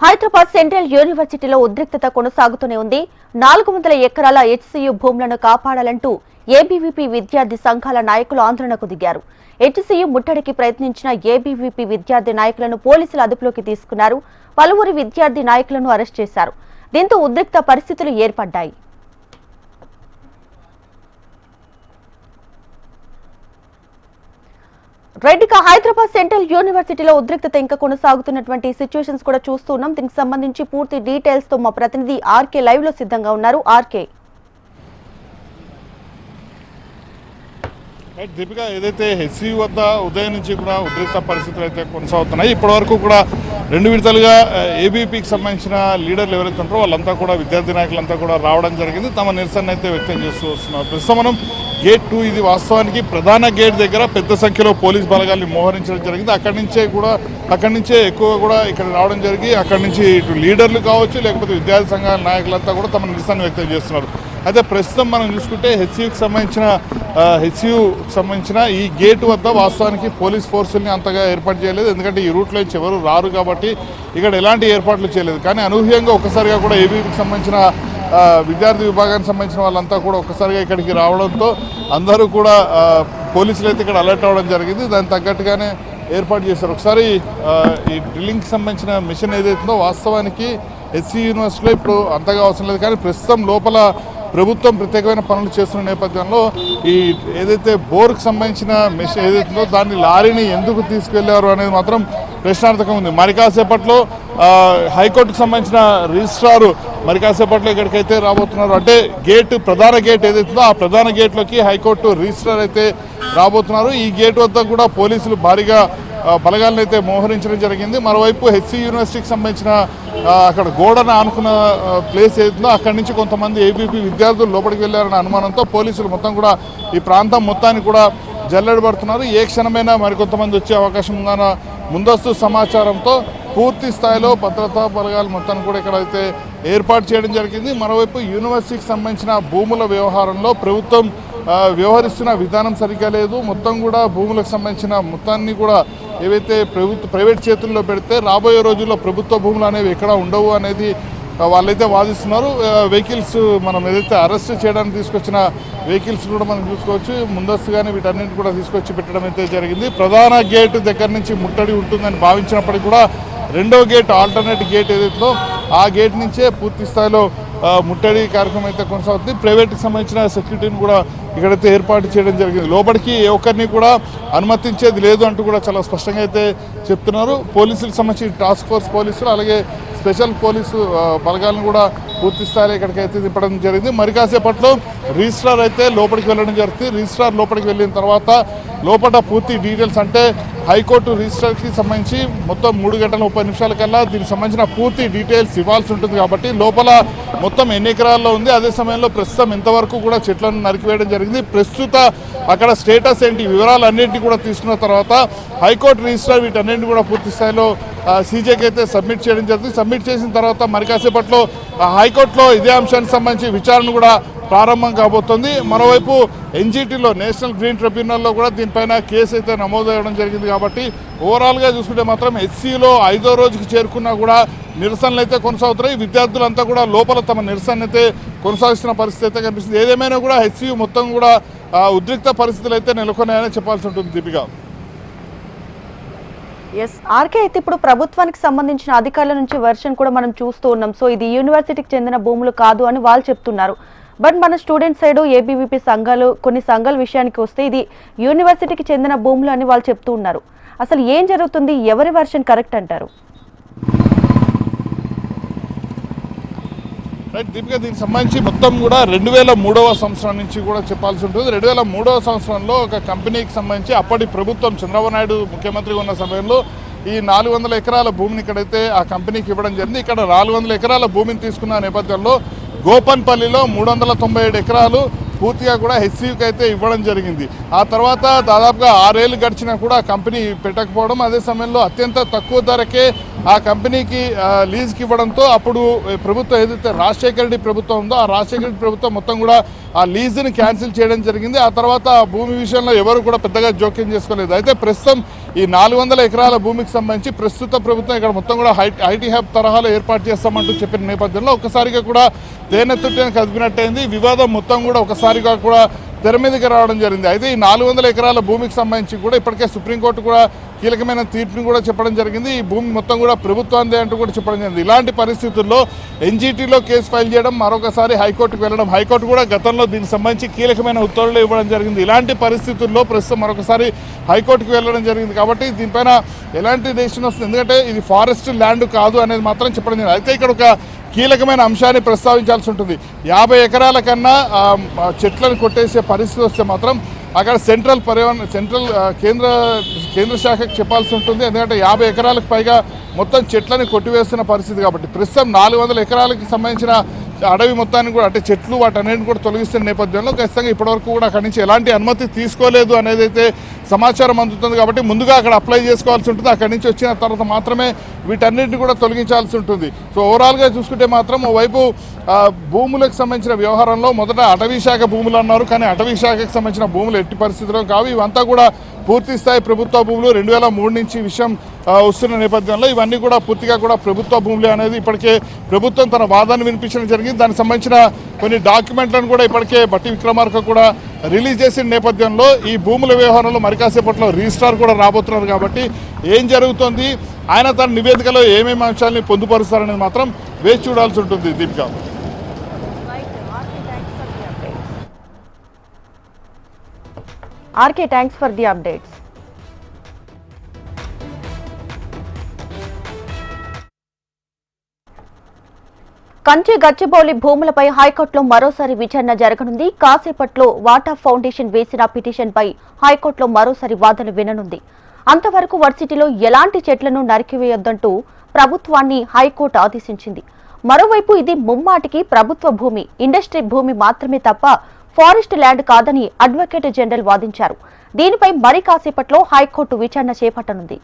Hyderabad central యూనివర్సిటీలో ఉద్రిక్తత కొనసాగుతూనే ఉంది. 400 ఎకరాల హెచ్సీయూ భూములను కాపాడాలంటూ ఏబీవీపీ విద్యార్థి సంఘాల నాయకులు ఆందోళనకు దిగారు. హెచ్సీయూ ముట్టడికి ప్రయత్నించిన ఏబీవీపీ విద్యార్థి నాయకులను పోలీసులు అదుపులోకి తీసుకున్నారు. పలువురు విద్యార్థి నాయకులను అరెస్ట్ చేశారు. దీంతో ఉద్రిక్త పరిస్థితులు ఏర్పడ్డాయి. రెడ్డిగా హైదరాబాద్ సెంట్రల్ యూనివర్సిటీలో ఉద్రిక్తత ఇంకా కొనసాగుతున్నటువంటి సిచ్యువేషన్స్ కూడా చూస్తున్నాం. దీనికి సంబంధించి పూర్తి డీటెయిల్స్ తో మా ప్రతినిధి ఆర్కే లైవ్ లో సిద్ధంగా ఉన్నారు. ఆర్కే, దీపిక, ఏదైతే హెచ్సీయూ వద్ద ఉదయం నుంచి కూడా ఉద్రిక్త పరిస్థితులు అయితే కొనసాగుతున్నాయి. ఇప్పటి వరకు కూడా 2 విడతలుగా ఏబీపీకి సంబంధించిన లీడర్లు ఎవరైతే ఉంటారో వాళ్ళంతా కూడా విద్యార్థి నాయకులంతా కూడా రావడం జరిగింది. తమ నిరసన అయితే వ్యక్తం చేస్తూ వస్తున్నారు. ప్రస్తుతం మనం గేట్ 2, ఇది వాస్తవానికి ప్రధాన గేట్ దగ్గర పెద్ద సంఖ్యలో పోలీస్ బలగాల్ని మోహరించడం జరిగింది. అక్కడి నుంచే ఎక్కువ కూడా ఇక్కడ రావడం జరిగి అక్కడి నుంచి ఇటు లీడర్లు కావచ్చు, లేకపోతే విద్యార్థి సంఘాల నాయకులంతా కూడా తమ నిరసన వ్యక్తం చేస్తున్నారు. అయితే ప్రస్తుతం మనం చూసుకుంటే హెచ్సీయూకి సంబంధించిన ఈ గేటు వద్ద వాస్తవానికి పోలీస్ ఫోర్సుల్ని అంతగా ఏర్పాటు చేయలేదు. ఎందుకంటే ఈ రూట్లో నుంచి ఎవరు రారు కాబట్టి ఇక్కడ ఎలాంటి ఏర్పాట్లు చేయలేదు. కానీ అనూహ్యంగా ఒక్కసారిగా కూడా ఏబీపీకి సంబంధించిన విద్యార్థి విభాగానికి సంబంధించిన వాళ్ళంతా కూడా ఒక్కసారిగా ఇక్కడికి రావడంతో అందరూ కూడా పోలీసులు అయితే ఇక్కడ అలర్ట్ అవ్వడం జరిగింది. దానికి తగ్గట్టుగానే ఏర్పాటు చేశారు. ఒకసారి ఈ డ్రిల్లింగ్కి సంబంధించిన మిషన్ ఏదైతుందో వాస్తవానికి హెచ్సీయూ యూనివర్సిటీలో ఇప్పుడు అంతగా అవసరం లేదు. కానీ ప్రస్తుతం లోపల ప్రభుత్వం ప్రత్యేకమైన పనులు చేస్తున్న నేపథ్యంలో ఈ ఏదైతే బోర్కు సంబంధించిన మిషన్ ఏదైతుందో దాన్ని లారీని ఎందుకు తీసుకెళ్లారు అనేది మాత్రం ప్రశ్నార్థకం ఉంది. మరి కాసేపట్లో హైకోర్టుకు సంబంధించిన రిజిస్ట్రారు మరి కాసేపట్లో ఇక్కడికైతే రాబోతున్నారు. అంటే ప్రధాన గేట్ ఏదైతుందో ఆ ప్రధాన గేట్లోకి హైకోర్టు రిజిస్ట్రార్ అయితే రాబోతున్నారు. ఈ గేట్ వద్ద కూడా పోలీసులు భారీగా బలగాలను అయితే మోహరించడం జరిగింది. మరోవైపు హెచ్సీయూ యూనివర్సిటీకి సంబంధించిన అక్కడ గోడను ఆనుకున్న ప్లేస్ ఏదో అక్కడి నుంచి కొంతమంది ఏబీపీ విద్యార్థులు లోపలికి వెళ్ళారన్న అనుమానంతో పోలీసులు మొత్తం కూడా ఈ ప్రాంతం మొత్తాన్ని కూడా జల్లెడబడుతున్నారు. ఏ క్షణమైనా మరికొంతమంది వచ్చే అవకాశం ఉందన్న ముందస్తు సమాచారంతో పూర్తి స్థాయిలో భద్రతా బలగాలు మొత్తాన్ని కూడా ఇక్కడ అయితే ఏర్పాటు చేయడం జరిగింది. మరోవైపు యూనివర్సిటీకి సంబంధించిన భూముల వ్యవహారంలో ప్రభుత్వం వ్యవహరిస్తున్న విధానం సరిగ్గా లేదు. మొత్తం కూడా భూములకు సంబంధించిన మొత్తాన్ని కూడా ఏవైతే ప్రైవేట్ చేతుల్లో పెడితే రాబోయే రోజుల్లో ప్రభుత్వ భూములు అనేవి ఎక్కడ ఉండవు అనేది వాళ్ళైతే వాదిస్తున్నారు. వెహికల్స్ మనం ఏదైతే అరెస్ట్ చేయడానికి తీసుకొచ్చిన వెహికల్స్ కూడా మనం చూసుకోవచ్చు. ముందస్తుగానే వీటన్నింటి కూడా తీసుకొచ్చి పెట్టడం అయితే జరిగింది. ప్రధాన గేటు దగ్గర నుంచి ముట్టడి ఉంటుందని భావించినప్పటికీ కూడా రెండో గేట్, ఆల్టర్నేట్ గేట్ ఏదైతుందో ఆ గేట్ నుంచే పూర్తి స్థాయిలో ముట్టడి కార్యక్రమం అయితే కొనసాగుతుంది. ప్రైవేట్కి సంబంధించిన సెక్యూరిటీని కూడా ఇక్కడైతే ఏర్పాటు చేయడం జరిగింది. లోపలికి ఏ ఒక్కరిని కూడా అనుమతించేది లేదు అంటూ కూడా చాలా స్పష్టంగా అయితే చెప్తున్నారు. పోలీసులకు సంబంధించి టాస్క్ ఫోర్స్ పోలీసులు అలాగే స్పెషల్ పోలీసు బలగాలను కూడా పూర్తి స్థాయిలో ఇక్కడికైతే తిప్పడం జరిగింది. మరి కాసేపట్లో రిజిస్ట్రార్ అయితే లోపలికి వెళ్ళడం జరుగుతుంది. రిజిస్ట్రార్ లోపలికి వెళ్ళిన తర్వాత లోపల పూర్తి డీటెయిల్స్ అంటే హైకోర్టు రిజిస్ట్రార్కి సంబంధించి మొత్తం 3 గంటల 30 నిమిషాల కల్లా దీనికి సంబంధించిన పూర్తి డీటెయిల్స్ ఇవ్వాల్సి ఉంటుంది. కాబట్టి లోపల మొత్తం ఎన్ని ఎకరాల్లో ఉంది, అదే సమయంలో ప్రస్తుతం ఎంతవరకు కూడా చెట్లను నరికివేయడం జరిగింది, ప్రస్తుత అక్కడ స్టేటస్ ఏంటి, వివరాలు అన్నింటినీ కూడా తీసుకున్న తర్వాత హైకోర్టు రిజిస్ట్రార్ వీటన్నింటినీ కూడా పూర్తి స్థాయిలో సీజేకి అయితే సబ్మిట్ చేయడం జరుగుతుంది. సబ్మిట్ చేసిన తర్వాత మరి కాసేపట్లో హైకోర్టులో ఇదే అంశానికి సంబంధించి విచారణ కూడా ప్రారంభం కాబోతుంది. మరోవైపు ఎన్జీటీలో నేషనల్ గ్రీన్ ట్రిబ్యునల్లో కూడా దీనిపైన కేసు అయితే నమోదు అవ్వడం జరిగింది. కాబట్టి ఓవరాల్గా చూసుకుంటే మాత్రం హెచ్సీయూలో 5వ రోజుకి చేరుకున్నా కూడా నిరసనలు అయితే కొనసాగుతున్నాయి. విద్యార్థులంతా కూడా లోపల తమ నిరసన అయితే కొనసాగిస్తున్న పరిస్థితి అయితే కనిపిస్తుంది. ఏదేమైనా కూడా హెచ్సీయూ మొత్తం కూడా ఉద్రిక్త పరిస్థితులు అయితే నెలకొన్నాయని చెప్పాల్సి ఉంటుంది. దీపిక, ఆర్కే, అయితే ఇప్పుడు ప్రభుత్వానికి సంబంధించిన అధికారుల నుంచి వెర్షన్ కూడా మనం చూస్తూ ఉన్నాం. సో ఇది యూనివర్సిటీకి చెందిన భూములు కాదు అని వాళ్ళు చెప్తున్నారు. బట్ మన స్టూడెంట్ సైడ్ ఏబీవీపీ సంఘాలు కొన్ని సంఘాల విషయానికి వస్తే ఇది యూనివర్సిటీకి చెందిన భూములు అని వాళ్ళు చెప్తూ ఉన్నారు. అసలు ఏం జరుగుతుంది, ఎవరి వెర్షన్ కరెక్ట్ అంటారు? రైట్ దీపిక, దీనికి సంబంధించి మొత్తం కూడా 2003వ సంవత్సరం నుంచి కూడా చెప్పాల్సి ఉంటుంది. 2003వ సంవత్సరంలో ఒక కంపెనీకి సంబంధించి అప్పటి ప్రభుత్వం చంద్రబాబు నాయుడు ముఖ్యమంత్రిగా ఉన్న సమయంలో ఈ 400 ఎకరాల భూమిని ఇక్కడైతే ఆ కంపెనీకి ఇవ్వడం జరిగింది. ఇక్కడ 400 ఎకరాల భూమిని తీసుకున్న నేపథ్యంలో గోపన్పల్లిలో 397 ఎకరాలు పూర్తిగా కూడా హెచ్సీయూకి అయితే ఇవ్వడం జరిగింది. ఆ తర్వాత దాదాపుగా 6 ఏళ్ళు గడిచినా కూడా కంపెనీ పెట్టకపోవడం, అదే సమయంలో అత్యంత తక్కువ ధరకే ఆ కంపెనీకి లీజ్కి ఇవ్వడంతో అప్పుడు ప్రభుత్వం ఏదైతే రాజశేఖర రెడ్డి ప్రభుత్వం ఉందో ఆ రాజశేఖర రెడ్డి ప్రభుత్వం మొత్తం కూడా ఆ లీజుని క్యాన్సిల్ చేయడం జరిగింది. ఆ తర్వాత ఆ భూమి విషయంలో ఎవరు కూడా పెద్దగా జోక్యం చేసుకోలేదు. అయితే ప్రస్తుతం ఈ 400 ఎకరాల భూమికి సంబంధించి ప్రస్తుత ప్రభుత్వం ఇక్కడ మొత్తం కూడా ఐటీ హబ్ తరహాలో ఏర్పాటు చేస్తామంటూ చెప్పిన నేపథ్యంలో ఒక్కసారిగా కూడా తేనెతుట్టని కదిపినట్టయింది. వివాదం మొత్తం కూడా ఒకసారిగా కూడా తెర మీదకి రావడం జరిగింది. అయితే ఈ 400 ఎకరాల భూమికి సంబంధించి కూడా ఇప్పటికే సుప్రీంకోర్టు కూడా కీలకమైన తీర్పుని కూడా చెప్పడం జరిగింది. ఈ భూమి మొత్తం కూడా ప్రభుత్వాందే అంటూ కూడా చెప్పడం జరిగింది. ఇలాంటి పరిస్థితుల్లో ఎన్జీటీలో కేసు ఫైల్ చేయడం, మరొకసారి హైకోర్టుకు వెళ్ళడం, హైకోర్టు కూడా గతంలో దీనికి సంబంధించి కీలకమైన ఉత్తర్వులు ఇవ్వడం జరిగింది. ఇలాంటి పరిస్థితుల్లో ప్రస్తుతం మరొకసారి హైకోర్టుకు వెళ్ళడం జరిగింది. కాబట్టి దీనిపైన ఎలాంటి డెసిషన్ వస్తుంది, ఎందుకంటే ఇది ఫారెస్ట్ ల్యాండ్ కాదు అనేది మాత్రం చెప్పడం జరిగింది. అయితే ఇక్కడ ఒక కీలకమైన అంశాన్ని ప్రస్తావించాల్సి ఉంటుంది. 50 ఎకరాల కన్నా చెట్లను కొట్టేసే పరిస్థితి వస్తే మాత్రం అక్కడ సెంట్రల్ కేంద్ర శాఖకు చెప్పాల్సి ఉంటుంది. ఎందుకంటే 50 ఎకరాలకు పైగా మొత్తం చెట్లని కొట్టివేస్తున్న పరిస్థితి కాబట్టి ప్రస్తుతం 400 ఎకరాలకు సంబంధించిన అడవి మొత్తాన్ని కూడా అంటే చెట్లు వాటన్నిటిని కూడా తొలగిస్తున్న నేపథ్యంలో ఖచ్చితంగా ఇప్పటివరకు కూడా అక్కడి నుంచి ఎలాంటి అనుమతి తీసుకోలేదు అనేది అయితే సమాచారం అందుతుంది. కాబట్టి ముందుగా అక్కడ అప్లై చేసుకోవాల్సి ఉంటుంది. అక్కడి నుంచి వచ్చిన తర్వాత మాత్రమే వీటన్నిటిని కూడా తొలగించాల్సి ఉంటుంది. సో ఓవరాల్గా చూసుకుంటే మాత్రం ఓవైపు భూములకు సంబంధించిన వ్యవహారంలో మొదట అటవీ శాఖ భూములు అన్నారు, కానీ అటవీ శాఖకు సంబంధించిన భూములు ఎట్టి పరిస్థితుల్లో కావు. ఇవంతా కూడా పూర్తి స్థాయి ప్రభుత్వ భూములు. 2003 నుంచి విషయం వస్తున్న నేపథ్యంలో ఇవన్నీ కూడా పూర్తిగా కూడా ప్రభుత్వ భూములే అనేది ఇప్పటికే ప్రభుత్వం తన వాదనను వినిపించడం జరిగింది. దానికి సంబంధించిన కొన్ని డాక్యుమెంట్లను కూడా ఇప్పటికే బట్టి విక్రమార్క కూడా రిలీజ్ చేసిన నేపథ్యంలో ఈ భూముల వ్యవహారంలో మరి కాసేపట్లో రిజిస్ట్రార్ కూడా రాబోతున్నారు. కాబట్టి ఏం జరుగుతోంది, ఆయన తన నివేదికలో ఏమేమి అంశాలని పొందుపరుస్తారనేది మాత్రం వేచి చూడాల్సి ఉంటుంది. Deepika, RK thanks for the updates. Kanchi Gachibowli భూములపై హైకోర్టులో మరోసారి విచారణ జరగనుంది. కాసేపట్లో వాటా ఫౌండేషన్ వేసిన పిటిషన్పై హైకోర్టులో మరోసారి వాదన విననుంది. అంతవరకు వర్సిటీలో ఎలాంటి చెట్లను నరికివేయొద్దంటూ ప్రభుత్వాన్ని హైకోర్టు ఆదేశించింది. మరోవైపు ఇది ముమ్మాటికి ప్రభుత్వ భూమి, ఇండస్ట్రీ భూమి మాత్రమే తప్ప ఫారెస్ట్ ల్యాండ్ కాదని అడ్వకేట్ జనరల్ వాదించారు. దీనిపై మరి కాసేపట్లో హైకోర్టు విచారణ చేపట్టనుంది.